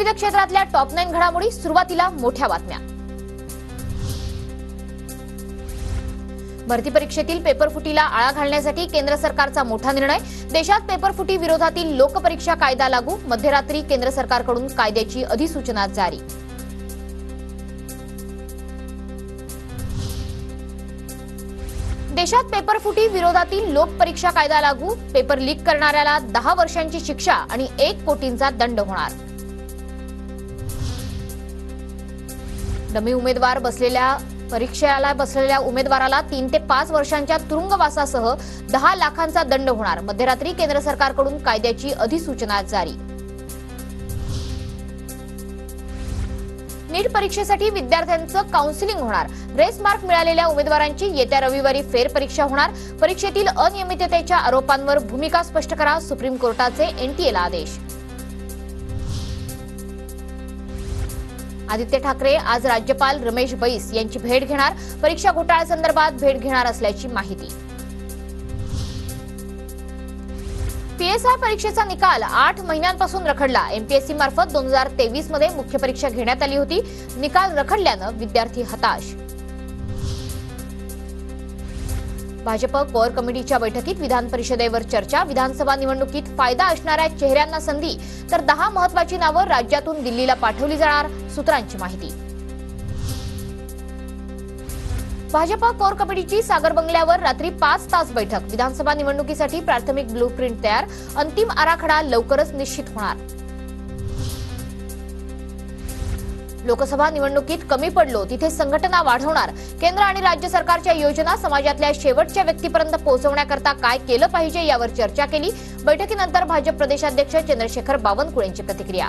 विविध क्षेत्रातल्या टॉप 9 घडामोडी, सुरुवातीला मोठ्या बातम्या। भरती परीक्षेतील पेपरफुटीला आळा घालण्यासाठी केंद्र सरकारचा मोठा निर्णय। देशात पेपरफुटी विरोधातील लोकपरीक्षा कायदा लागू। मध्यरात्री केंद्र सरकारकडून कायद्याची अधिसूचना जारी। देशात पेपरफुटी विरोधातील लोकपरीक्षा कायदा लागू। पेपर लीक करणाऱ्याला 10 वर्षांची शिक्षा आणि 1 कोटींचा दंड होणार। डमी उमेदवार परीक्षेला बसलेल्या उमेदवाराला 3 ते 5 वर्षांच्या तुरुंगवासासह 10 लाखांचा दंड होणार। मध्यरात्री केंद्र सरकारकडून कायद्याची अधिसूचना जारी। नीट परीक्षेसाठी विद्यार्थ्यांचं काउन्सिलिंग होणार। ग्रेस मार्क मिळालेल्या उमेदवारांची येत्या रविवारी फेरपरीक्षा होणार। परीक्षेतील अनियमिततेच्या आरोपांवर भूमिका स्पष्ट करा, सुप्रीम कोर्टाचे एनटीएला आदेश। आदित्य ठाकरे आज राज्यपाल रमेश बैस यांची भेट घेणार। परीक्षा घोटाळ्यासंदर्भात भेट घेणार असल्याची माहिती। पीएसआय परीक्षेचा निकाल 8 महिन्यांपासून रखडला। एमपीएससी मार्फत 2023 मध्ये मुख्य परीक्षा घेण्यात आली होती। निकाल रखडल्यानं विद्यार्थी हताश। भाजप कोर कमिटीच्या बैठकीत विधान परिषदेवर चर्चा। विधानसभा निवडणुकीत फायदा असणाऱ्या चेहऱ्यांना संधी, तर 10 महत्त्वाची नावं राज्यातून दिल्लीला पाठवली जाणार, सूत्रांची माहिती। भाजप कोर कमिटीची सागर बंगल्यावर रात्री 5 तास बैठक। विधानसभा निवडणुकीसाठी प्राथमिक ब्लूप्रिंट तयार, अंतिम आराखडा लवकरच निश्चित होणार। लोकसभा निवडणुकीत कमी पडलो तिथे संघटना वाढवणार। केंद्र आणि राज्य सरकारच्या योजना समाजातल्या शेवटच्या व्यक्तीपर्यंत पोहोचवण्याकरता काय केलं पाहिजे यावर चर्चा केली। बैठकीनंतर भाजप प्रदेशाध्यक्ष चंद्रशेखर बावनकुळेंची प्रतिक्रिया।